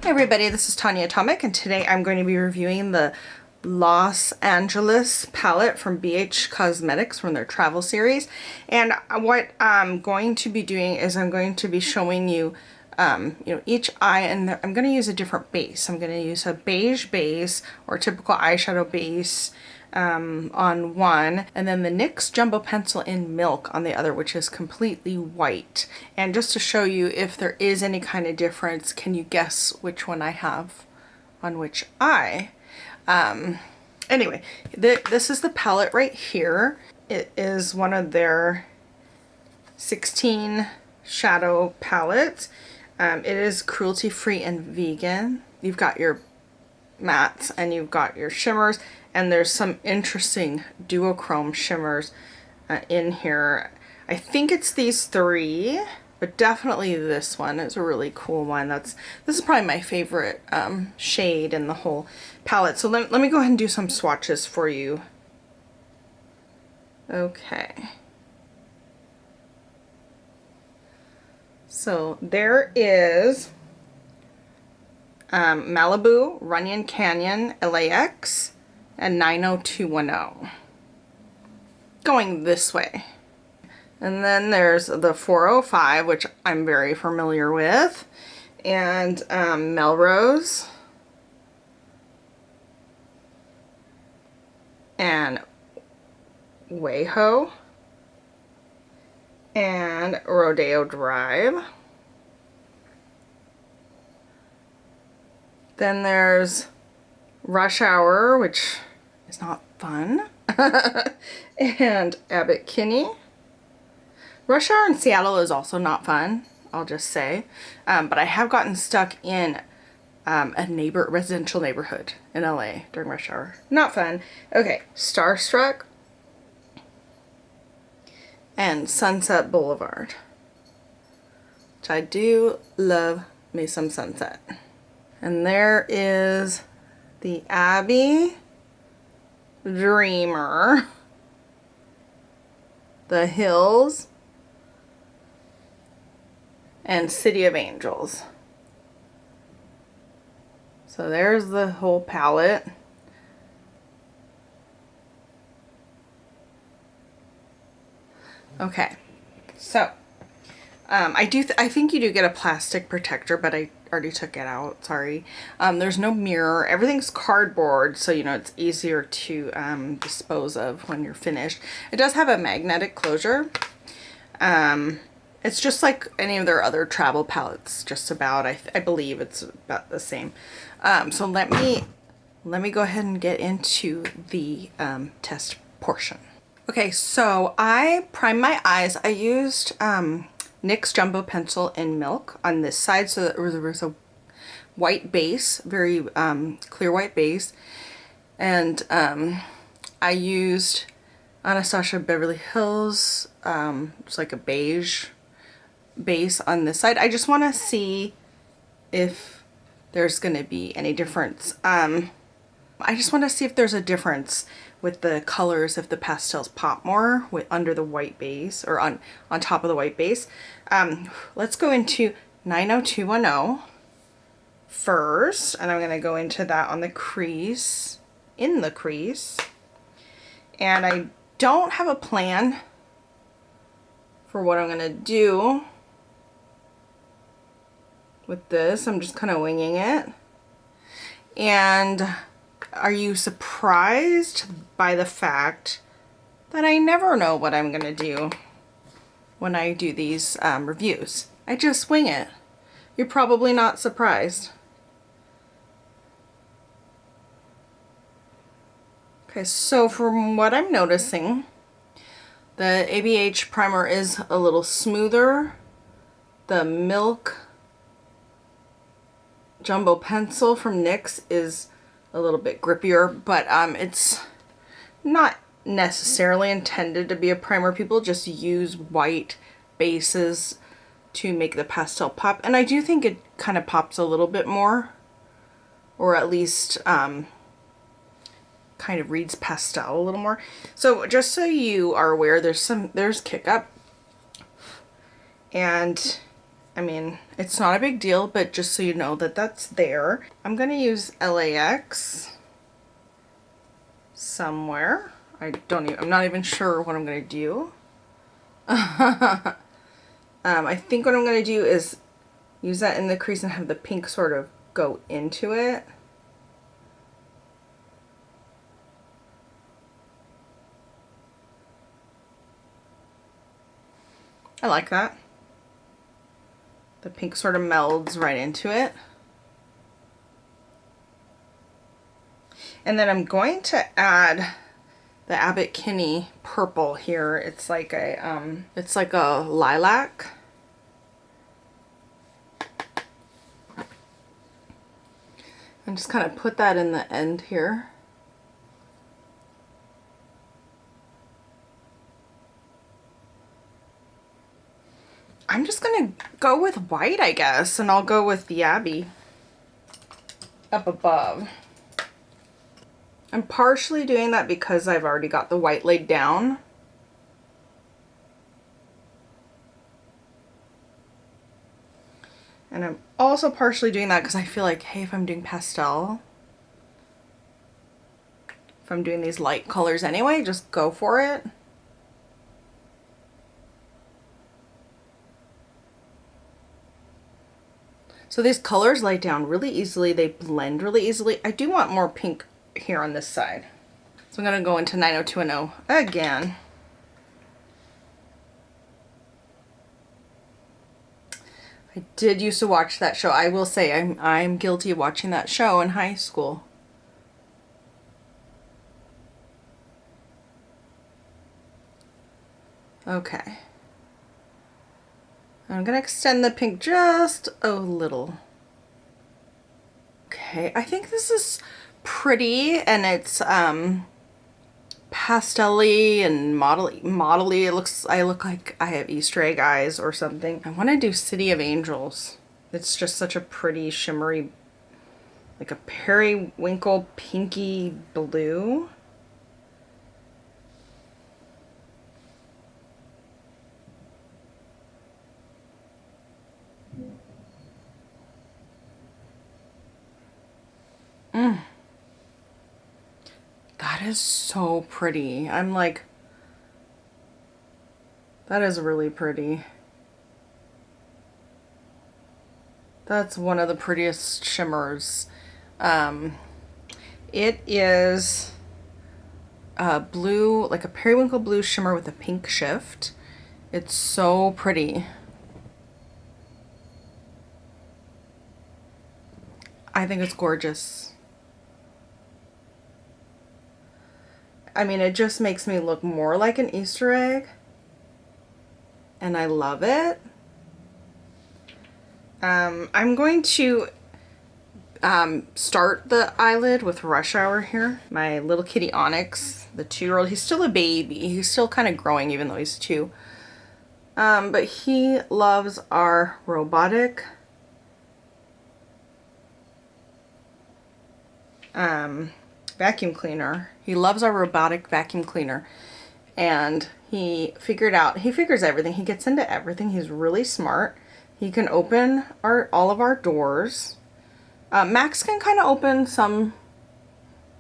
Hey everybody, this is Tanya Atomic, and today I'm going to be reviewing the Los Angeles palette from beige Cosmetics from their travel series. And what I'm going to be doing is I'm going to be showing you, each eye, and I'm going to use a different base. I'm going to use a beige base or typical eyeshadow base on one, and then the NYX Jumbo Pencil in Milk on the other, which is completely white. And just to show you if there is any kind of difference, can you guess which one I have on which eye? Anyway, this is the palette right here. It is one of their 16 shadow palettes. It is cruelty-free and vegan. You've got your mattes and you've got your shimmers, and there's some interesting duochrome shimmers in here. I think it's these three, but definitely this one is a really cool one. This is probably my favorite shade in the whole palette. So let me go ahead and do some swatches for you. Okay. So there is Malibu, Runyon Canyon, LAX, and 90210. Going this way. And then there's the 405, which I'm very familiar with, and Melrose, and WeHo, and Rodeo Drive. Then there's Rush Hour, which is not fun, and Abbot Kinney. Rush Hour in Seattle is also not fun, I'll just say, but I have gotten stuck in a residential neighborhood in LA during rush hour. Not fun. Okay, Starstruck and Sunset Boulevard, which I do love me some Sunset. And there is the Abbey, Dreamer, The Hills, and City of Angels. So there's the whole palette. Okay, so I think you do get a plastic protector, but I already took it out, sorry. There's no mirror. Everything's cardboard, so it's easier to dispose of when you're finished. It does have a magnetic closure. It's just like any of their other travel palettes, just about. I believe it's about the same. So let me go ahead and get into the test portion. Okay, so I primed my eyes. I used NYX Jumbo Pencil in Milk on this side, so that there was a white base, very clear white base, and I used Anastasia Beverly Hills, it's like a beige base on this side. I just want to see if there's going to be any difference. I just want to see if there's a difference with the colors, if the pastels pop more under the white base, or on top of the white base. Let's go into 90210 first, and I'm going to go into that on the crease, in the crease. And I don't have a plan for what I'm going to do with this. I'm just kind of winging it. And are you surprised by the fact that I never know what I'm going to do when I do these reviews? I just wing it. You're probably not surprised. Okay, so from what I'm noticing, the ABH primer is a little smoother. The Milk Jumbo Pencil from NYX is a little bit grippier, but it's not necessarily intended to be a primer. People just use white bases to make the pastel pop, and I do think it kind of pops a little bit more, or at least kind of reads pastel a little more. So just so you are aware, there's Kick Up, and I mean, it's not a big deal, but just so you know that that's there. I'm gonna use LAX somewhere. I'm not even sure what I'm gonna do. I think what I'm gonna do is use that in the crease and have the pink sort of go into it. I like that. The pink sort of melds right into it. And then I'm going to add the Abbott Kinney purple here. It's like a lilac. And just kind of put that in the end here. I'm just gonna go with white, I guess, and I'll go with the Abbey up above. I'm partially doing that because I've already got the white laid down. And I'm also partially doing that because I feel like, hey, if I'm doing pastel, if I'm doing these light colors anyway, just go for it. So these colors lay down really easily. They blend really easily. I do want more pink here on this side. So I'm gonna go into 90210 again. I did used to watch that show. I will say I'm guilty of watching that show in high school. Okay. I'm gonna extend the pink just a little. Okay, I think this is pretty, and it's pastel-y and modelly. I look like I have Easter egg eyes or something. I want to do City of Angels. It's just such a pretty shimmery, like a periwinkle pinky blue. That is so pretty. I'm like, that is really pretty. That's one of the prettiest shimmers. It is a blue, like a periwinkle blue shimmer with a pink shift. It's so pretty. I think it's gorgeous. I mean, it just makes me look more like an Easter egg, and I love it. I'm going to start the eyelid with Rush Hour here. My little kitty Onyx, the 2-year-old, he's still a baby. He's still kind of growing even though he's 2. But he loves our robotic vacuum cleaner. He loves our robotic vacuum cleaner, and he figures everything. He gets into everything. He's really smart. He can open all of our doors. Max can kind of open some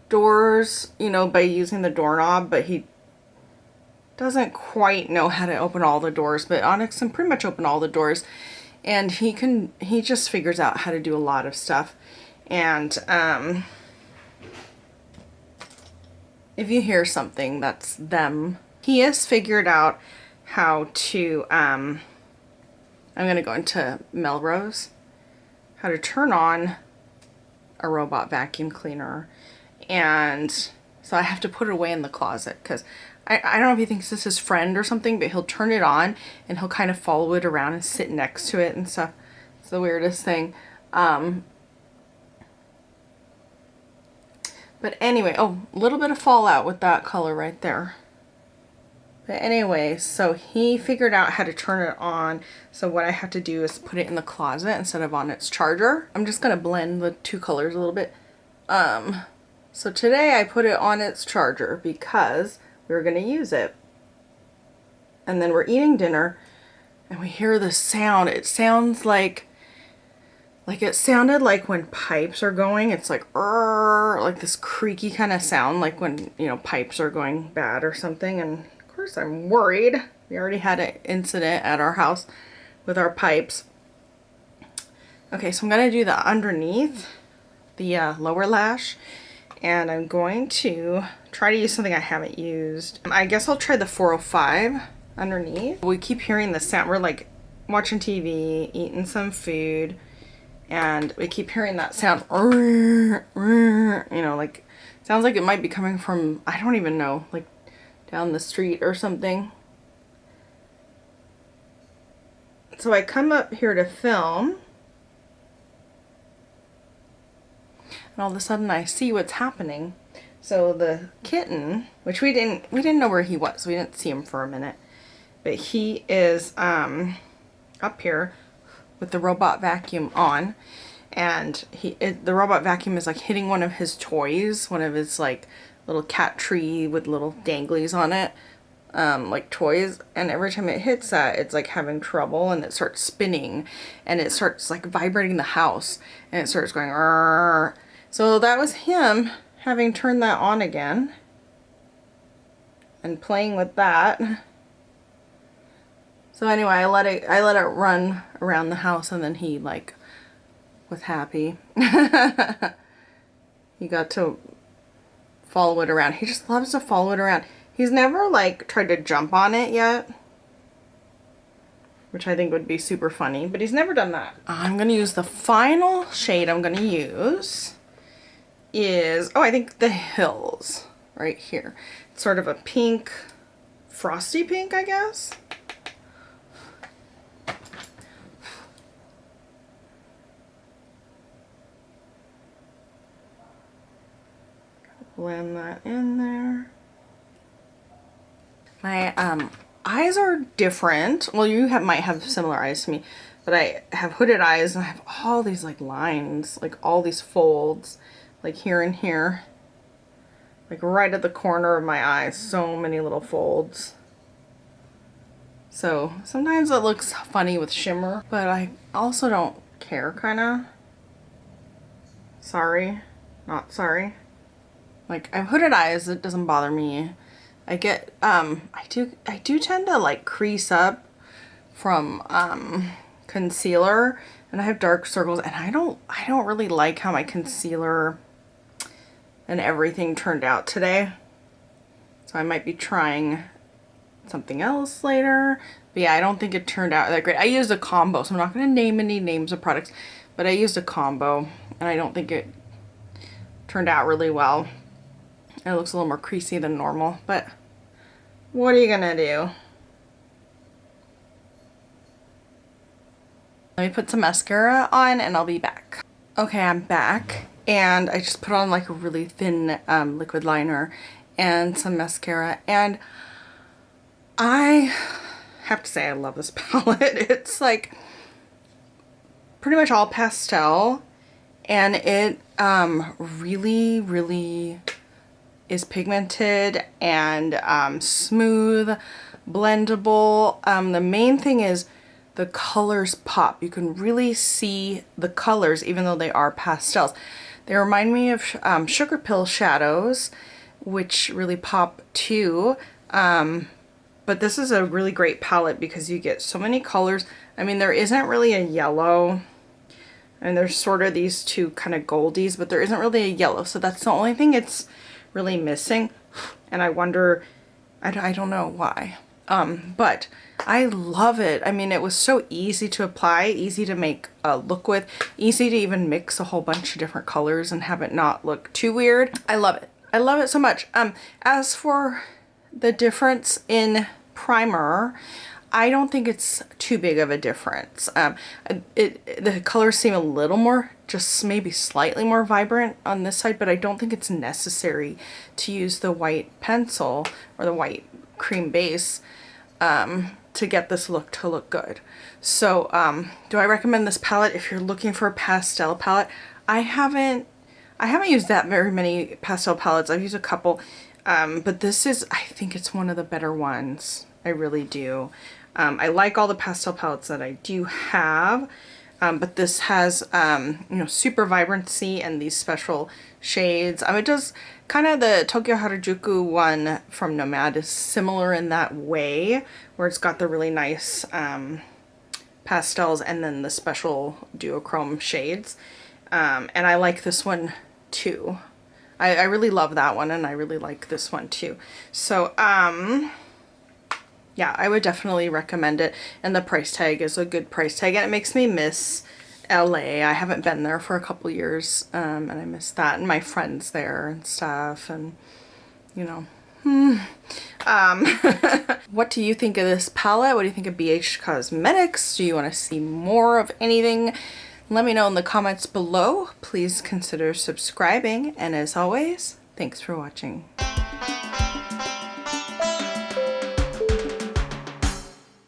doors, you know, by using the doorknob, but he doesn't quite know how to open all the doors. But Onyx can pretty much open all the doors, and he just figures out how to do a lot of stuff. And if you hear something, that's them. He has figured out how to, I'm going to go into Melrose, how to turn on a robot vacuum cleaner. And so I have to put it away in the closet because I don't know if he thinks this is his friend or something, but he'll turn it on and he'll kind of follow it around and sit next to it and stuff. It's the weirdest thing. But anyway, oh, a little bit of fallout with that color right there. But anyway, so he figured out how to turn it on. So what I have to do is put it in the closet instead of on its charger. I'm just going to blend the 2 colors a little bit. So today I put it on its charger because we were going to use it. And then we're eating dinner. and we hear the sound. It sounds like it sounded like when pipes are going. It's like this creaky kind of sound, like when, you know, pipes are going bad or something. And of course I'm worried. We already had an incident at our house with our pipes. Okay, so I'm gonna do the underneath, the lower lash, and I'm going to try to use something I haven't used. I guess I'll try the 405 underneath. We keep hearing the sound. We're like watching TV, eating some food, and we keep hearing that sound, you know, like, sounds like it might be coming from, I don't even know, like down the street or something. So I come up here to film, and all of a sudden I see what's happening. So the kitten, which we didn't know where he was. We didn't see him for a minute, but he is up here with the robot vacuum on, and the robot vacuum is like hitting one of his toys, one of his like little cat tree with little danglies on it, like toys, and every time it hits that, it's like having trouble, and it starts spinning, and it starts like vibrating the house, and it starts going Rrr. So that was him having turned that on again and playing with that. So anyway, I let it run around the house, and then he like was happy. He got to follow it around. He just loves to follow it around. He's never like tried to jump on it yet, which I think would be super funny, but he's never done that. I'm gonna use the final shade I'm gonna use is, oh, I think the Hills right here. It's sort of a pink, frosty pink, I guess. Blend that in there. My eyes are different. Well, you might have similar eyes to me, but I have hooded eyes, and I have all these like lines, like all these folds, like here and here, like right at the corner of my eyes. So many little folds. So sometimes it looks funny with shimmer, but I also don't care, kind of. Sorry, not sorry. Like, I have hooded eyes, it doesn't bother me. I get, I do tend to like crease up from concealer, and I have dark circles, and I don't really like how my concealer and everything turned out today. So I might be trying something else later. But yeah, I don't think it turned out that great. I used a combo, so I'm not going to name any names of products, but I used a combo, and I don't think it turned out really well. It looks a little more creasy than normal, but what are you gonna do? Let me put some mascara on and I'll be back. Okay, I'm back, and I just put on like a really thin liquid liner and some mascara, and I have to say I love this palette. It's like pretty much all pastel, and it really is pigmented and smooth, blendable. The main thing is the colors pop. You can really see the colors even though they are pastels. They remind me of Sugar Pill shadows, which really pop too. But this is a really great palette because you get so many colors. I mean, there isn't really a yellow, and there's sort of these two kind of goldies, but there isn't really a yellow. So that's the only thing it's really missing, and I wonder, I don't know why, but I love it. I mean, it was so easy to apply, easy to make a look with, easy to even mix a whole bunch of different colors and have it not look too weird. I love it. I love it so much. As for the difference in primer, I don't think it's too big of a difference. The colors seem a little more, just maybe slightly more vibrant on this side, but I don't think it's necessary to use the white pencil or the white cream base to get this look to look good. So do I recommend this palette if you're looking for a pastel palette? I haven't used that very many pastel palettes. I've used a couple, but this is, I think it's one of the better ones. I really do. I like all the pastel palettes that I do have, but this has, you know, super vibrancy and these special shades. It does kind of the Tokyo Harajuku one from Nomad is similar in that way, where it's got the really nice pastels and then the special duochrome shades. And I like this one too. I really love that one, and I really like this one too. So, yeah, I would definitely recommend it. And the price tag is a good price tag, and it makes me miss LA. I haven't been there for a couple years, and I miss that, and my friends there and stuff, and you know. What do you think of this palette? What do you think of BH Cosmetics? Do you want to see more of anything? Let me know in the comments below. Please consider subscribing, and as always, thanks for watching.